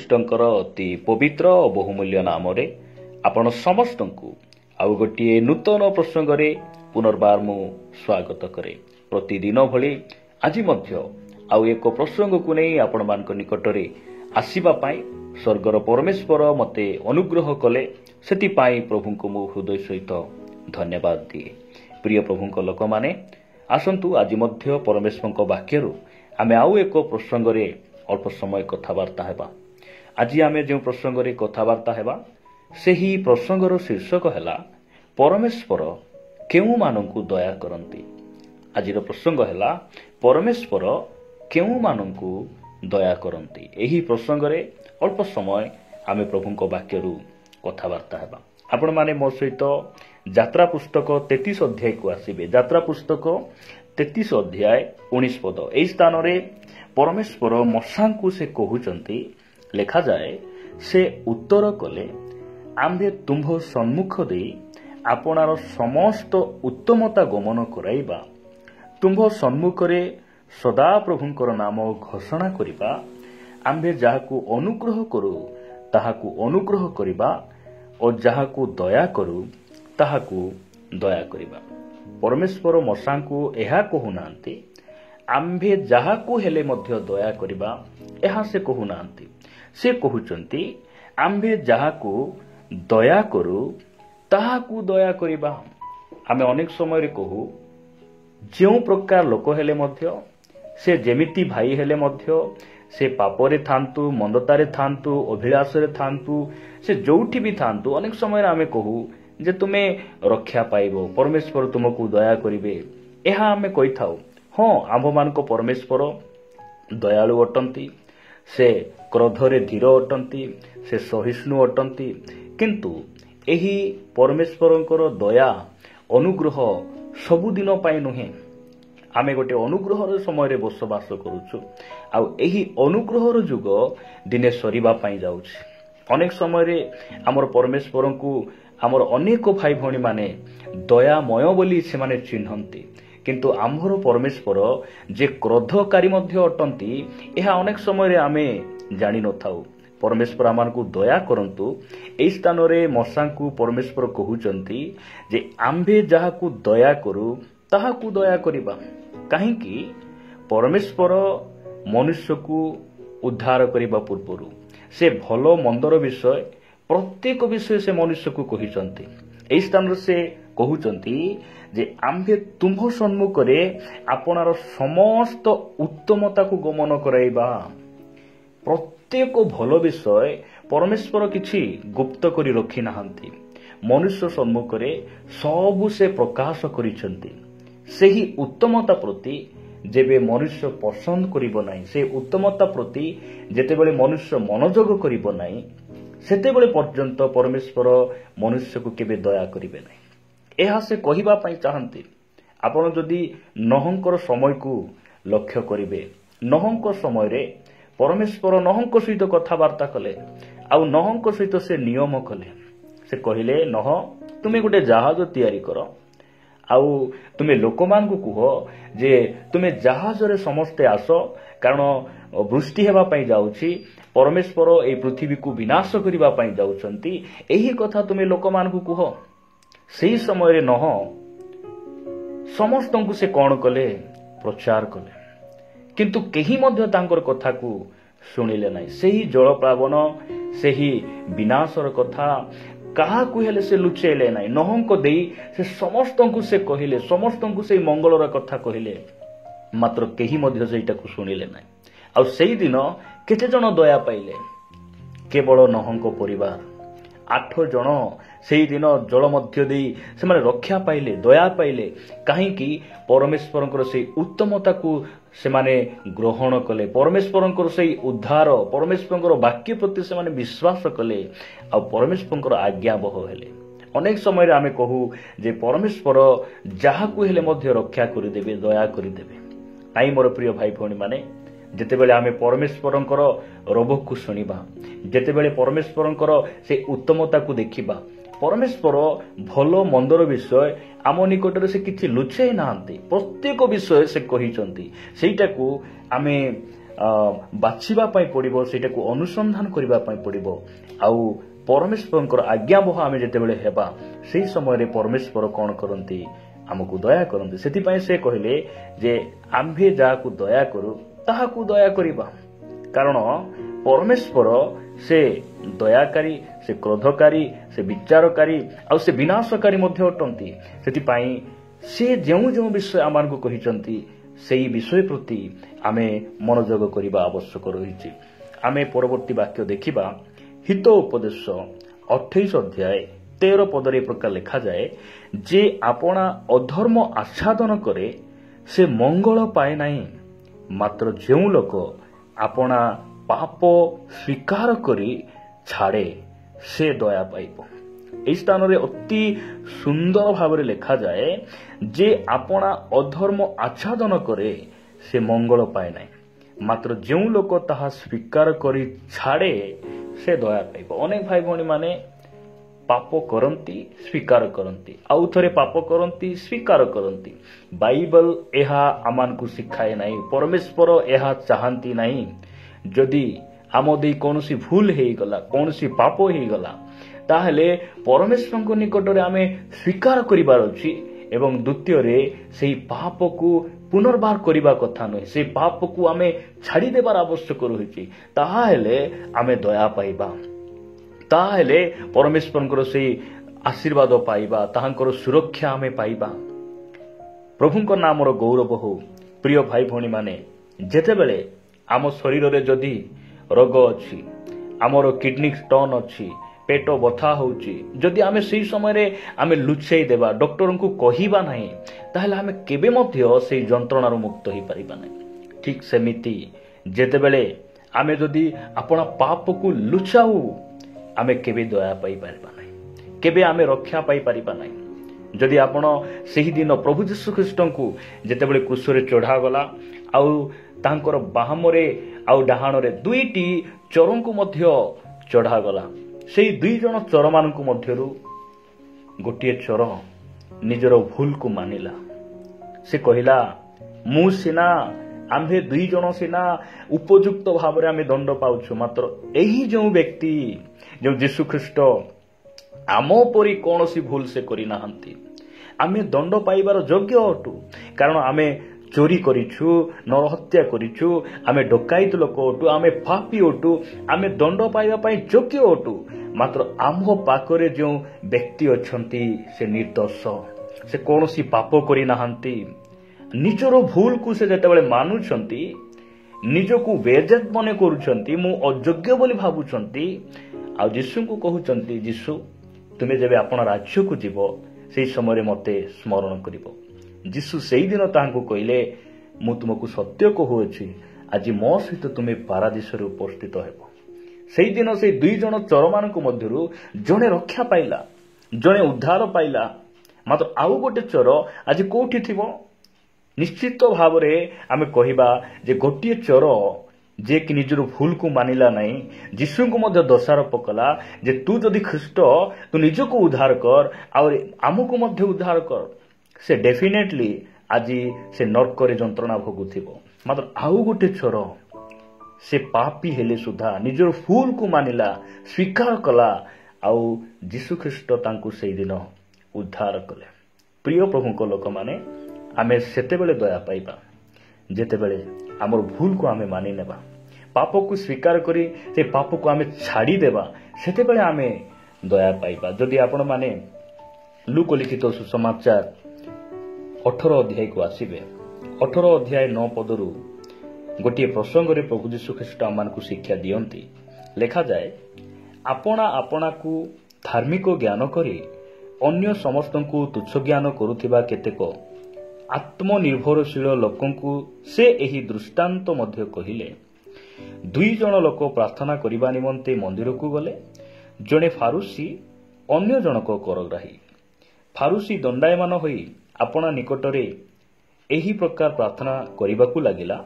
ख्रीष्टंकर अति पवित्र और बहुमूल्य नाम आपण समस्त को आउ गोटे नूतन प्रसंग रे पुनर्बार मु स्वागत करे। प्रतिदिन भली आज मध्य आउ एक प्रसंग को नहीं आपण मान निकट रे आसीबा पाई स्वर्गर परमेश्वर मते अनुग्रह कले सेति पाई प्रभु को मु हृदय सहित धन्यवाद दिए। प्रिय प्रभु को लोक माने आसंतु आज मध्य परमेश्वर वाक्यरू आमे आउ एक प्रसंग रे अल्प समय कथबार्ता हेबा। आज आमे जो प्रसंग रे कथबार्ता हेबा सेही प्रसंगर शीर्षक हैला परमेश्वर केउ मानंकु दया करंती। आज प्रसंग हैला परमेश्वर केउ मानंकु दया करंती। एही प्रसंग रे अल्प समय आमे प्रभु को वाक्यरू कथबार्ता हेबा। आपण माने मो सहित यात्रा पुस्तक 33 अध्याय को आसीबे। यात्रा पुस्तक 33 अध्याय 19 पद। एही स्थान रे परमेश्वर मशांकु से कहउचंती लेखा जाए से उत्तर कले आम्भे तुम्भ सम्मुख दे आपणार समस्त उत्तमता गमन कराइबा तुम्भ सम्मुख रे सदा प्रभुंकर नाम घोषणा करिबा आम्भे जाहाकु अनुग्रह करू ताहाकु अनुग्रह करिबा और जाहाकु दया करू ताहाकु दया करिबा। परमेश्वर मशांकु एहा कहउनांती आम्भे जाहाकु हेले मध्य दया करिबा एहा से कहउनांती। से कहउचंती आम्भे जाहाकु दया करू ताहाकु दया करिबा। आमे अनेक समय रे कहू जो प्रकार लोक हेले मध्य से जेमिति भाई हेले मध्य से पापरे थांतु मंदतारे थांतु अभिलाषरे थांतु से जोठी भी थांतु अनेक समय आमे कहू जे तुमे रक्षा पाइबो परमेश्वर तुमको दया करिवे। एहा आमे कहि थाउ हाँ आम्भ मान को परमेश्वर दयालु अटंती से क्रोधरे धीर अटंती से सहिष्णु अटंती किंतु एही परमेश्वरंकर दया अनुग्रह सबुदिन पाई नुहे। आमे गोटे अनुग्रहर समय बसवास करूछु आ एही अनुग्रहर जुग दिने सरीबा पाई जाउछि। अनेक समय रे हमर परमेश्वर को हमर अनेक भाई भौणी माने दयामय बोली से माने चिन्हंती किंतु आम्भर परमेश्वर जे क्रोधकारी मध्य अटंती यह अनेक समय आमे जानि नथाउ। परमेश्वर आमानकु दया करंतु। एई स्थान रे मशांकु परमेश्वर कहउचंती जे आम्भे जाहाकु दया करू ताहाकु दया करिबा। काहेकि परमेश्वर मनुष्यकु उद्धार करिबा पूर्वरु से भलो मंदर विषय प्रत्येक विषय से मनुष्यकु कहिचंती। एई स्थान से कहउचंती जे आम्भे तुम्भ सम्मुख रे आपणार समस्त उत्तमता को गमन कराइबा। प्रत्येक भल विषय परमेश्वर किछि गुप्त करी रखी नाहंती। मनुष्य सम्मुख रे सबु से प्रकाश करिसंती। सेही उत्तमता प्रति जेबे मनुष्य पसंद करिबो नाही से उत्तमता प्रति जेतेबेले मनुष्य मनोयोग करिबो नाही सेतेबेले पर्यंत परमेश्वर मनुष्य को केबे दया करिबे नाही। एहा से कहिबा पाई चाहंती आपण जदि नहंकर समय को लक्ष्य करिवे नहंक समय रे परमेश्वर नहंक सहित कथबार्ता कले आउ नहंक सहित से नियम कले। से कहिले नह तुमे गोटे जहाज तैयारी कर आउ तुमे लोकमान को कह जे तुमे जहाज रे समस्ते आस कारण वृष्टि हेबा पाई जाउछि परमेश्वर ए पृथ्वी को विनाश करिबा पाई जाउछंती एही कथा तुमे लोकमान को कह। सही समय रे नह समस्त को से कौन कले प्रचार कले किंतु केही मध्य तांकर कथा को सुनिले नाही। सही जल प्लावन सही विनाशर कथा कहा को हेले से लुचेले नाही। नहंक देई से समस्त को से कहिले समस्त को से मंगलर कथा कहिले मात्र केही मध्य सेटा को सुनिले नाही। आ सेही दिन केते जन दया पाइले केवल नहंक परिवार 8 जन सेही दिन जल मध्य देई से माने रक्षा पाइले दया पाइले काहेकि परमेश्वरंकर से उत्तमता को से माने ग्रहण कले परमेश्वरंकर से उद्धार परमेश्वरंकर वाक्य प्रति से माने विश्वास कले आ परमेश्वरंकर आज्ञाबह हेले। अनेक समय रे आमे कहू जे परमेश्वर जाहाकु हेले मध्य रक्षा करि देबे दया करि देबे। ताई मोर प्रिय भाई भौणी माने जेतेबेले आमे परमेश्वरंकर रोग को सुनिबा जेतेबेले परमेश्वरंकर से उत्तमता को देखिबा परमेश्वर भलो मंदर विषय आम निकटरे से किछि लुचेई नाहंती। प्रत्येक विषय से कहिचंती सेटा को आमे ବାଛିବା ପାଇଁ ପଡ଼ିବ, ସେଇଟାକୁ ଅନୁସନ୍ଧାନ କରିବା ପାଇଁ ପଡ଼ିବ। ଆଉ ପରମେଶ୍ୱରଙ୍କର ଆଜ୍ଞାବହ ଆମେ ଯେତେବେଳେ ହେବା ସେହି ସମୟରେ ପରମେଶ୍ୱର କ'ଣ କରନ୍ତି, ଆମକୁ ଦୟା କରନ୍ତି। ସେଥିପାଇଁ ସେ କହିଲେ ଯେ ଆମ୍ଭେ ଯାହାକୁ ଦୟା କରୁ ତାହାକୁ ଦୟା କରିବା। କାରଣ ପରମେଶ୍ୱର ସେ ଦୟାକାରୀ, ସେ କ୍ରୋଧକାରୀ, ସେ ବିଚାରକାରୀ ଆଉ ସେ ବିନାଶକାରୀ ମଧ୍ୟ ଅଟନ୍ତି। ସେଥିପାଇଁ ସେ ଯେଉଁ ଯେଉଁ ବିଷୟ ଆମମାନଙ୍କୁ କହିଛନ୍ତି ସେହି ବିଷୟ ପ୍ରତି ଆମେ ମନୋଯୋଗ କରିବା ଆବଶ୍ୟକ ରହିଛି। ଆମେ ପରବର୍ତ୍ତୀ ବାକ୍ୟ ଦେଖିବା। ହିତ ଉପଦେଶ 28 ଅଧ୍ୟାୟ 13 ପଦରେ ଏ ପ୍ରକାର ଲେଖାଯାଏ ଯେ ଆପଣା ଅଧର୍ମ ଆଚ୍ଛାଦନ କରେ ସେ ମଙ୍ଗଳ ପାଏ ନାହିଁ, ମାତ୍ର ଯେଉଁ ଲୋକ ଆପଣା ପାପ ସ୍ୱୀକାର କରି ଛାଡ଼େ ସେ ଦୟା ପାଇବ। ଏହି ସ୍ଥାନରେ ଅତି ସୁନ୍ଦର ଭାବରେ ଲେଖାଯାଏ ଯେ ଆପଣା ଅଧର୍ମ ଆଚ୍ଛାଦନ କରେ ସେ ମଙ୍ଗଳ ପାଏ ନାହିଁ, ମାତ୍ର ଯେଉଁ ଲୋକ ତାହା ସ୍ୱୀକାର କରି ଛାଡ଼େ ସେ ଦୟା ପାଇବ। ଅନେକ ଭାଇ ଭଉଣୀମାନେ ପାପ କରନ୍ତି, ସ୍ୱୀକାର କରନ୍ତି, ଆଉ ଥରେ ପାପ କରନ୍ତି, ସ୍ୱୀକାର କରନ୍ତି। ବାଇବଲ ଏହା ଆମମାନଙ୍କୁ ଶିଖାଏ ନାହିଁ। ପରମେଶ୍ୱର ଏହା ଚାହାନ୍ତି ନାହିଁ। ଯଦି ଆମ ଦେଇ କୌଣସି ଭୁଲ ହେଇଗଲା, କୌଣସି ପାପ ହେଇଗଲା, ତାହେଲେ ପରମେଶ୍ୱରଙ୍କ ନିକଟରେ ଆମେ ସ୍ୱୀକାର କରିବାର ଅଛି ଏବଂ ଦ୍ୱିତୀୟରେ ସେହି ପାପକୁ ପୁନର୍ବାର କରିବା କଥା ନୁହେଁ। ସେହି ପାପକୁ ଆମେ ଛାଡ଼ିଦେବାର ଆବଶ୍ୟକ ରହିଛି। ତାହାହେଲେ ଆମେ ଦୟା ପାଇବା, ତାହେଲେ ପରମେଶ୍ୱରଙ୍କର ସେହି ଆଶୀର୍ବାଦ ପାଇବା, ତାହାଙ୍କର ସୁରକ୍ଷା ଆମେ ପାଇବା। ପ୍ରଭୁଙ୍କ ନାମର ଗୌରବ ହେଉ। ପ୍ରିୟ ଭାଇ ଭଉଣୀମାନେ, ଯେତେବେଳେ ଆମ ଶରୀରରେ ଯଦି ରୋଗ ଅଛି, ଆମର କିଡନୀ ଷ୍ଟୋନ୍ ଅଛି, ପେଟ ବଥା ହେଉଛି, ଯଦି ଆମେ ସେହି ସମୟରେ ଆମେ ଲୁଚେଇ ଦେବା, ଡକ୍ଟରଙ୍କୁ କହିବା ନାହିଁ, ତାହେଲେ ଆମେ କେବେ ମଧ୍ୟ ସେହି ଯନ୍ତ୍ରଣାରୁ ମୁକ୍ତ ହୋଇପାରିବା ନାହିଁ। ଠିକ୍ ସେମିତି ଯେତେବେଳେ ଆମେ ଯଦି ଆପଣା ପାପକୁ ଲୁଚାଉ, ଆମେ କେବେ ଦୟା ପାଇପାରିବା ନାହିଁ, କେବେ ଆମେ ରକ୍ଷା ପାଇପାରିବା ନାହିଁ। ଯଦି ଆପଣ ସେହିଦିନ ପ୍ରଭୁ ଯୀଶୁଖ୍ରୀଷ୍ଟଙ୍କୁ ଯେତେବେଳେ କ୍ରୁଶରେ ଚଢ଼ାଗଲା ଆଉ ତାଙ୍କର ବାମରେ ଆଉ ଡାହାଣରେ ଦୁଇଟି ଚୋରଙ୍କୁ ମଧ୍ୟ ଚଢ଼ାଗଲା, ସେହି ଦୁଇ ଜଣ ଚୋରମାନଙ୍କ ମଧ୍ୟରୁ ଗୋଟିଏ ଚୋର ନିଜର ଭୁଲକୁ ମାନିଲା। ସେ କହିଲା, ମୁଁ ସିନା, ଆମ୍ଭେ ଦୁଇ ଜଣ ସିନା ଉପଯୁକ୍ତ ଭାବରେ ଆମେ ଦଣ୍ଡ ପାଉଛୁ, ମାତ୍ର ଏହି ଯେଉଁ ବ୍ୟକ୍ତି, ଯେଉଁ ଯୀଶୁଖ୍ରୀଷ୍ଟ, ଆମ ପରି କୌଣସି ଭୁଲ ସେ କରିନାହାନ୍ତି। ଆମେ ଦଣ୍ଡ ପାଇବାର ଯୋଗ୍ୟ ଅଟୁ, କାରଣ ଆମେ ଚୋରି କରିଛୁ, ନରହତ୍ୟା କରିଛୁ, ଆମେ ଡକାୟତ ଲୋକ ଅଟୁ, ଆମେ ପାପୀ ଅଟୁ, ଆମେ ଦଣ୍ଡ ପାଇବା ପାଇଁ ଯୋଗ୍ୟ ଅଟୁ। ମାତ୍ର ଆମ ପାଖରେ ଯେଉଁ ବ୍ୟକ୍ତି ଅଛନ୍ତି ସେ ନିର୍ଦ୍ଦୋଷ, ସେ କୌଣସି ପାପ କରିନାହାନ୍ତି। ନିଜର ଭୁଲକୁ ସେ ଯେତେବେଳେ ମାନୁଛନ୍ତି, ନିଜକୁ ବେଜାତ ମନେ କରୁଛନ୍ତି, ମୁଁ ଅଯୋଗ୍ୟ ବୋଲି ଭାବୁଛନ୍ତି, ଆଉ ଯୀଶୁଙ୍କୁ କହୁଛନ୍ତି, ଯୀଶୁ ତୁମେ ଯେବେ ଆପଣ ରାଜ୍ୟକୁ ଯିବ ସେହି ସମୟରେ ମୋତେ ସ୍ମରଣ କରିବ। ଯୀଶୁ ସେହିଦିନ ତାହାଙ୍କୁ କହିଲେ, ମୁଁ ତୁମକୁ ସତ୍ୟ କହୁଅଛି, ଆଜି ମୋ ସହିତ ତୁମେ ପାରାଦୀସରେ ଉପସ୍ଥିତ ହେବ। ସେହିଦିନ ସେହି ଦୁଇ ଜଣ ଚୋରମାନଙ୍କ ମଧ୍ୟରୁ ଜଣେ ରକ୍ଷା ପାଇଲା, ଜଣେ ଉଦ୍ଧାର ପାଇଲା, ମାତ୍ର ଆଉ ଗୋଟେ ଚୋର ଆଜି କୋଉଠି ଥିବ? ନିଶ୍ଚିତ ଭାବରେ ଆମେ କହିବା ଯେ ଗୋଟିଏ ଚୋର ଯିଏକି ନିଜର ଭୁଲକୁ ମାନିଲା ନାହିଁ, ଯୀଶୁଙ୍କୁ ମଧ୍ୟ ଦୋଷାରୋପ କଲା ଯେ ତୁ ଯଦି ଖ୍ରୀଷ୍ଟ, ତୁ ନିଜକୁ ଉଦ୍ଧାର କର ଆଉ ଆମକୁ ମଧ୍ୟ ଉଦ୍ଧାର କର। ସେ ଡେଫିନେଟଲି ଆଜି ସେ ନର୍କରେ ଯନ୍ତ୍ରଣା ଭୋଗୁଥିବ। ମାତ୍ର ଆଉ ଗୋଟେ ଚୋର, ସେ ପାପୀ ହେଲେ ସୁଦ୍ଧା ନିଜର ଭୁଲକୁ ମାନିଲା, ସ୍ୱୀକାର କଲା, ଆଉ ଯୀଶୁଖ୍ରୀଷ୍ଟ ତାଙ୍କୁ ସେଇଦିନ ଉଦ୍ଧାର କଲେ। ପ୍ରିୟ ପ୍ରଭୁଙ୍କ ଲୋକମାନେ, ଆମେ ସେତେବେଳେ ଦୟା ପାଇବା ଯେତେବେଳେ ଆମର ଭୁଲକୁ ଆମେ ମାନି ନେବା, ପାପକୁ ସ୍ୱୀକାର କରି ସେ ପାପକୁ ଆମେ ଛାଡ଼ିଦେବା, ସେତେବେଳେ ଆମେ ଦୟା ପାଇବା। ଯଦି ଆପଣମାନେ ଲୁକ ଲିଖିତ ସୁସମାଚାର 18 ଅଧ୍ୟାୟକୁ ଆସିବେ, 18 ଅଧ୍ୟାୟ 9 ପଦରୁ ଗୋଟିଏ ପ୍ରସଙ୍ଗରେ ପ୍ରଭୁ ଯୀଶୁଖ୍ରୀଷ୍ଟ ଆମମାନଙ୍କୁ ଶିକ୍ଷା ଦିଅନ୍ତି। ଲେଖାଯାଏ, ଆପଣା ଆପଣାକୁ ଧାର୍ମିକ ଜ୍ଞାନ କରି ଅନ୍ୟ ସମସ୍ତଙ୍କୁ ତୁଚ୍ଛ ଜ୍ଞାନ କରୁଥିବା କେତେକ ଆତ୍ମନିର୍ଭରଶୀଳ ଲୋକଙ୍କୁ ସେ ଏହି ଦୃଷ୍ଟାନ୍ତ ମଧ୍ୟ କହିଲେ। 2 ଜଣ ଲୋକ ପ୍ରାର୍ଥନା କରିବା ନିମନ୍ତେ ମନ୍ଦିରକୁ ଗଲେ। ଜଣେ ଫାରୁସୀ, ଅନ୍ୟ ଜଣକ କରଗ୍ରାହୀ। ଫାରୁସୀ ଦଣ୍ଡାୟମାନ ହୋଇ ଆପଣା ନିକଟରେ ଏହି ପ୍ରକାର ପ୍ରାର୍ଥନା କରିବାକୁ ଲାଗିଲା,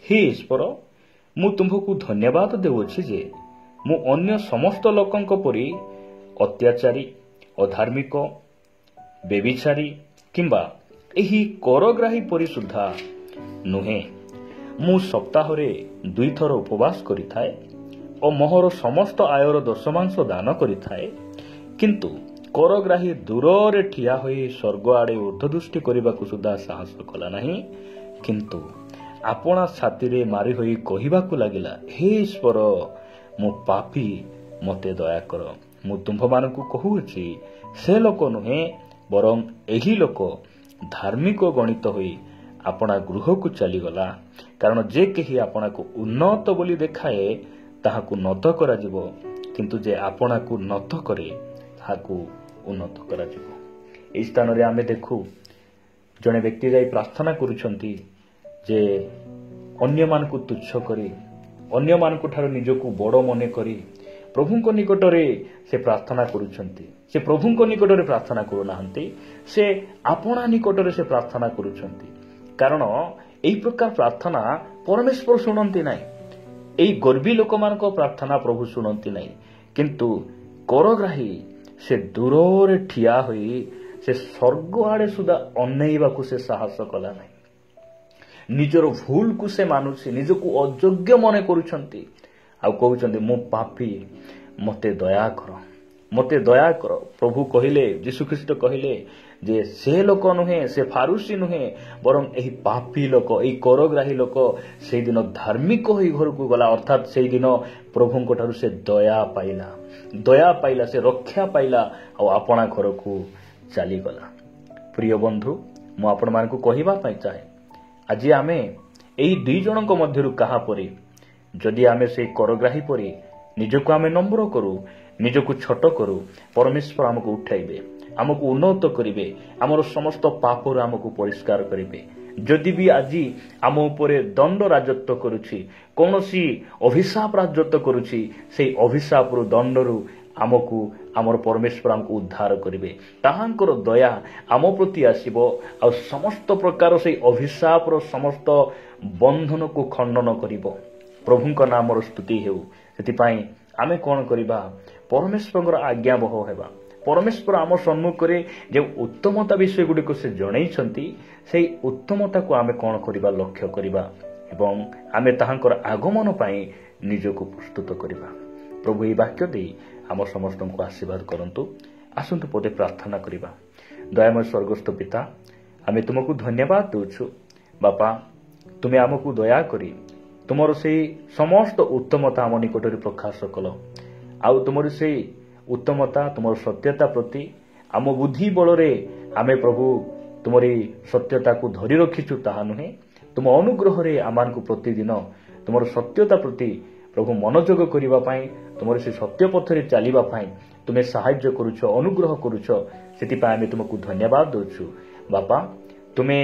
ହେ ଈଶ୍ୱର, ମୁଁ ତୁମ୍ଭକୁ ଧନ୍ୟବାଦ ଦେଉଅଛି ଯେ ମୁଁ ଅନ୍ୟ ସମସ୍ତ ଲୋକଙ୍କ ପରି ଅତ୍ୟାଚାରୀ, ଅଧାର୍ମିକ, ବ୍ୟଭିଚାରୀ କିମ୍ବା ଏହି କରଗ୍ରାହୀ ପରି ସୁଦ୍ଧା ନୁହେଁ। ମୁଁ ସପ୍ତାହରେ 2 ଥର ଉପବାସ କରିଥାଏ ଓ ମୋହର ସମସ୍ତ ଆୟର ଦଶମାଂଶ ଦାନ କରିଥାଏ, କିନ୍ତୁ କରଗ୍ରାହୀ ଦୂରରେ ଠିଆ ହୋଇ ସ୍ୱର୍ଗ ଆଡ଼େ ଉର୍ଦ୍ଧ୍ୱଦୃଷ୍ଟି କରିବାକୁ ସୁଦ୍ଧା ସାହସ କଲା ନାହିଁ, କିନ୍ତୁ ଆପଣା ଛାତିରେ ମାରି ହୋଇ କହିବାକୁ ଲାଗିଲା, ହେ ଈଶ୍ୱର, ମୁଁ ପାପୀ, ମୋତେ ଦୟାକର। ମୁଁ ତୁମ୍ଭମାନଙ୍କୁ କହୁଅଛି, ସେ ଲୋକ ନୁହେଁ, ବରଂ ଏହି ଲୋକ ଧାର୍ମିକ ଗଣିତ ହୋଇ ଆପଣା ଗୃହକୁ ଚାଲିଗଲା। କାରଣ ଯେ କେହି ଆପଣାକୁ ଉନ୍ନତ ବୋଲି ଦେଖାଏ ତାହାକୁ ନତ କରାଯିବ, କିନ୍ତୁ ଯେ ଆପଣାକୁ ନତ କରେ ତାହାକୁ ଉନ୍ନତ କରାଯିବ। ଏହି ସ୍ଥାନରେ ଆମେ ଦେଖୁ ଜଣେ ବ୍ୟକ୍ତି ଯାଇ ପ୍ରାର୍ଥନା କରୁଛନ୍ତି ଯେ ଅନ୍ୟମାନଙ୍କୁ ତୁଚ୍ଛ କରି, ଅନ୍ୟମାନଙ୍କ ଠାରୁ ନିଜକୁ ବଡ଼ ମନେ କରି ପ୍ରଭୁଙ୍କ ନିକଟରେ ସେ ପ୍ରାର୍ଥନା କରୁଛନ୍ତି। ସେ ପ୍ରଭୁଙ୍କ ନିକଟରେ ପ୍ରାର୍ଥନା କରୁନାହାନ୍ତି, ସେ ଆପଣା ନିକଟରେ ସେ ପ୍ରାର୍ଥନା କରୁଛନ୍ତି। କାରଣ ଏହି ପ୍ରକାର ପ୍ରାର୍ଥନା ପରମେଶ୍ୱର ଶୁଣନ୍ତି ନାହିଁ। ଏହି ଗର୍ବୀ ଲୋକମାନଙ୍କ ପ୍ରାର୍ଥନା ପ୍ରଭୁ ଶୁଣନ୍ତି ନାହିଁ। କିନ୍ତୁ କରଗ୍ରାହୀ ସେ ଦୂରରେ ଠିଆ ହୋଇ ସେ ସ୍ୱର୍ଗ ଆଡ଼େ ସୁଦ୍ଧା ଅନେଇବାକୁ ସେ ସାହସ କଲା ନାହିଁ। ନିଜର ଭୁଲକୁ ସେ ମାନୁଛି, ନିଜକୁ ଅଯୋଗ୍ୟ ମନେ କରୁଛନ୍ତି ଆଉ କହୁଛନ୍ତି, ମୁଁ ପାପୀ, ମୋତେ ଦୟା କର, ମୋତେ ଦୟା କର। ପ୍ରଭୁ କହିଲେ, ଯୀଶୁଖ୍ରୀଷ୍ଟ କହିଲେ ଯେ ସେ ଲୋକ ନୁହେଁ, ସେ ଫାରୁସୀ ନୁହେଁ, ବରଂ ଏହି ପାପୀ ଲୋକ, ଏହି କରଗ୍ରାହୀ ଲୋକ ସେଇଦିନ ଧାର୍ମିକ ହୋଇ ଘରକୁ ଗଲା। ଅର୍ଥାତ୍ ସେଇଦିନ ପ୍ରଭୁଙ୍କ ଠାରୁ ସେ ଦୟା ପାଇଲା, ସେ ରକ୍ଷା ପାଇଲା ଆଉ ଆପଣା ଘରକୁ ଚାଲିଗଲା। ପ୍ରିୟ ବନ୍ଧୁ, ମୁଁ ଆପଣମାନଙ୍କୁ କହିବା ପାଇଁ ଚାହେଁ, ଆଜି ଆମେ ଏହି 2 ଜଣଙ୍କ ମଧ୍ୟରୁ କାହା ପରି, ଯଦି ଆମେ ସେହି କରଗ୍ରାହୀ ପରି ନିଜକୁ ଆମେ ନମ୍ର କରୁ, ନିଜକୁ ଛୋଟ କରୁ, ପରମେଶ୍ୱର ଆମକୁ ଉଠାଇବେ, ଆମକୁ ଉନ୍ନତ କରିବେ, ଆମର ସମସ୍ତ ପାପରୁ ଆମକୁ ପରିଷ୍କାର କରିବେ। ଯଦି ବି ଆଜି ଆମ ଉପରେ ଦଣ୍ଡ ରାଜତ୍ୱ କରୁଛି, କୌଣସି ଅଭିଶାପ ରାଜତ୍ୱ କରୁଛି, ସେହି ଅଭିଶାପରୁ, ଦଣ୍ଡରୁ ଆମକୁ ଆମର ପରମେଶ୍ୱର ଆମକୁ ଉଦ୍ଧାର କରିବେ। ତାହାଙ୍କର ଦୟା ଆମ ପ୍ରତି ଆସିବ ଆଉ ସମସ୍ତ ପ୍ରକାର ସେହି ଅଭିଶାପର ସମସ୍ତ ବନ୍ଧନକୁ ଖଣ୍ଡନ କରିବ। ପ୍ରଭୁଙ୍କ ନାମର ସ୍ତୁତି ହେଉ। ସେଥିପାଇଁ ଆମେ କ'ଣ କରିବା? ପରମେଶ୍ୱରଙ୍କର ଆଜ୍ଞାବହ ହେବା। ପରମେଶ୍ୱର ଆମ ସମ୍ମୁଖରେ ଯେଉଁ ଉତ୍ତମତା ବିଷୟଗୁଡ଼ିକୁ ସେ ଜଣେଇଛନ୍ତି, ସେହି ଉତ୍ତମତାକୁ ଆମେ କ'ଣ କରିବା? ଲକ୍ଷ୍ୟ କରିବା ଏବଂ ଆମେ ତାହାଙ୍କର ଆଗମନ ପାଇଁ ନିଜକୁ ପ୍ରସ୍ତୁତ କରିବା। ପ୍ରଭୁ ଏହି ବାକ୍ୟ ଦେଇ ଆମ ସମସ୍ତଙ୍କୁ ଆଶୀର୍ବାଦ କରନ୍ତୁ। ଆସନ୍ତୁ ପଦେ ପ୍ରାର୍ଥନା କରିବା। ଦୟାମୟ ସ୍ୱର୍ଗସ୍ଥ ପିତା, ଆମେ ତୁମକୁ ଧନ୍ୟବାଦ ଦେଉଛୁ। ବାପା, ତୁମେ ଆମକୁ ଦୟାକରି ତୁମର ସେହି ସମସ୍ତ ଉତ୍ତମତା ଆମ ନିକଟରେ ପ୍ରକାଶ କଲ। ଆଉ ତୁମର ସେହି ଉତ୍ତମତା, ତୁମର ସତ୍ୟତା ପ୍ରତି ଆମ ବୁଦ୍ଧି ବଳରେ ଆମେ ପ୍ରଭୁ ତୁମର ଏହି ସତ୍ୟତାକୁ ଧରି ରଖିଛୁ ତାହା ନୁହେଁ, ତୁମ ଅନୁଗ୍ରହରେ ଆମମାନଙ୍କୁ ପ୍ରତିଦିନ ତୁମର ସତ୍ୟତା ପ୍ରତି ପ୍ରଭୁ ମନୋଯୋଗ କରିବା ପାଇଁ, ତୁମର ସେ ସତ୍ୟ ପଥରେ ଚାଲିବା ପାଇଁ ତୁମେ ସାହାଯ୍ୟ କରୁଛ, ଅନୁଗ୍ରହ କରୁଛ। ସେଥିପାଇଁ ଆମେ ତୁମକୁ ଧନ୍ୟବାଦ ଦେଉଛୁ। ବାପା, ତୁମେ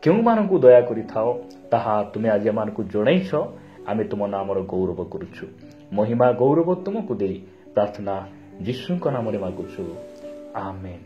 କେଉଁମାନଙ୍କୁ ଦୟା କରିଥାଅ ତାହା ତୁମେ ଆଜି ଆମମାନଙ୍କୁ ଜଣେଇଛ। ଆମେ ତୁମ ନାମର ଗୌରବ କରୁଛୁ। ମହିମା ଗୌରବ ତୁମକୁ ଦେଇ ପ୍ରାର୍ଥନା ଯୀଶୁଙ୍କ ନାମରେ ମାଗୁଛୁ। ଆମେନ୍।